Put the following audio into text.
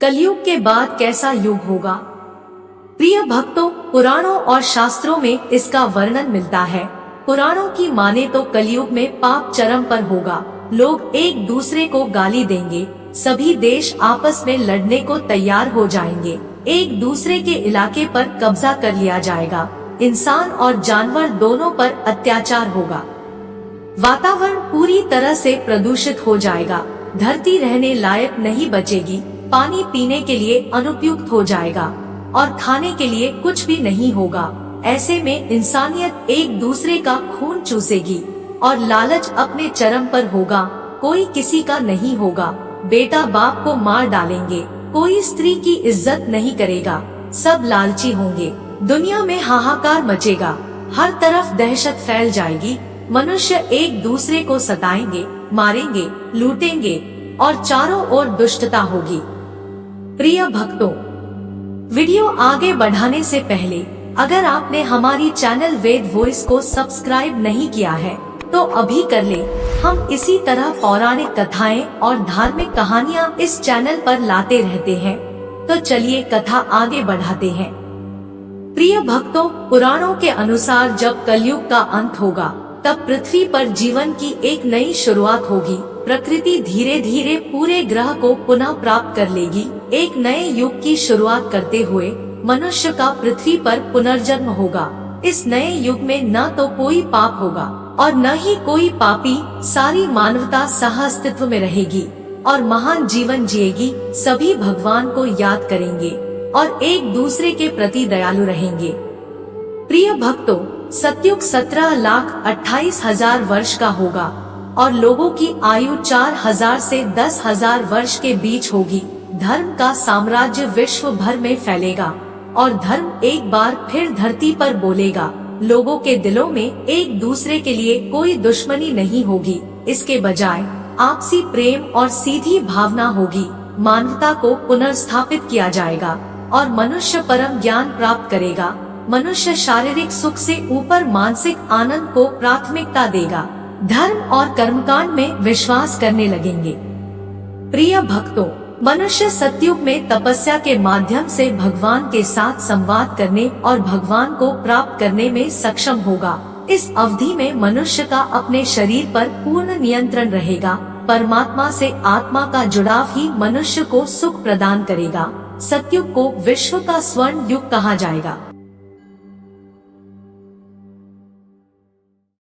कलयुग के बाद कैसा युग होगा? प्रिय भक्तों, पुराणों और शास्त्रों में इसका वर्णन मिलता है। पुराणों की माने तो कलयुग में पाप चरम पर होगा। लोग एक दूसरे को गाली देंगे, सभी देश आपस में लड़ने को तैयार हो जाएंगे, एक दूसरे के इलाके पर कब्जा कर लिया जाएगा, इंसान और जानवर दोनों पर अत्याचार होगा। वातावरण पूरी तरह से प्रदूषित हो जाएगा, धरती रहने लायक नहीं बचेगी, पानी पीने के लिए अनुपयुक्त हो जाएगा और खाने के लिए कुछ भी नहीं होगा। ऐसे में इंसानियत एक दूसरे का खून चूसेगी और लालच अपने चरम पर होगा। कोई किसी का नहीं होगा, बेटा बाप को मार डालेंगे, कोई स्त्री की इज्जत नहीं करेगा, सब लालची होंगे। दुनिया में हाहाकार मचेगा, हर तरफ दहशत फैल जाएगी, मनुष्य एक दूसरे को सताएंगे, मारेंगे, लूटेंगे और चारों ओर दुष्टता होगी। प्रिय भक्तों, वीडियो आगे बढ़ाने से पहले अगर आपने हमारी चैनल वेद वॉइस को सब्सक्राइब नहीं किया है तो अभी कर ले। हम इसी तरह पौराणिक कथाएं और धार्मिक कहानियां इस चैनल पर लाते रहते हैं। तो चलिए कथा आगे बढ़ाते हैं। प्रिय भक्तों, पुराणों के अनुसार जब कलयुग का अंत होगा तब पृथ्वी पर जीवन की एक नई शुरुआत होगी। प्रकृति धीरे धीरे पूरे ग्रह को पुनः प्राप्त कर लेगी। एक नए युग की शुरुआत करते हुए मनुष्य का पृथ्वी पर पुनर्जन्म होगा। इस नए युग में न तो कोई पाप होगा और न ही कोई पापी। सारी मानवता सह अस्तित्व में रहेगी और महान जीवन जिएगी। सभी भगवान को याद करेंगे और एक दूसरे के प्रति दयालु रहेंगे। प्रिय भक्तों, सतयुग 17,28,000 वर्ष का होगा और लोगों की आयु 4,000 से 10,000 वर्ष के बीच होगी। धर्म का साम्राज्य विश्व भर में फैलेगा और धर्म एक बार फिर धरती पर बोलेगा। लोगों के दिलों में एक दूसरे के लिए कोई दुश्मनी नहीं होगी, इसके बजाय आपसी प्रेम और सीधी भावना होगी। मानवता को पुनर्स्थापित किया जाएगा और मनुष्य परम ज्ञान प्राप्त करेगा। मनुष्य शारीरिक सुख से ऊपर मानसिक आनंद को प्राथमिकता देगा। धर्म और कर्मकांड में विश्वास करने लगेंगे। प्रिय भक्तों, मनुष्य सतयुग में तपस्या के माध्यम से भगवान के साथ संवाद करने और भगवान को प्राप्त करने में सक्षम होगा। इस अवधि में मनुष्य का अपने शरीर पर पूर्ण नियंत्रण रहेगा। परमात्मा से आत्मा का जुड़ाव ही मनुष्य को सुख प्रदान करेगा। सतयुग को विश्व का स्वर्ण युग कहा जाएगा।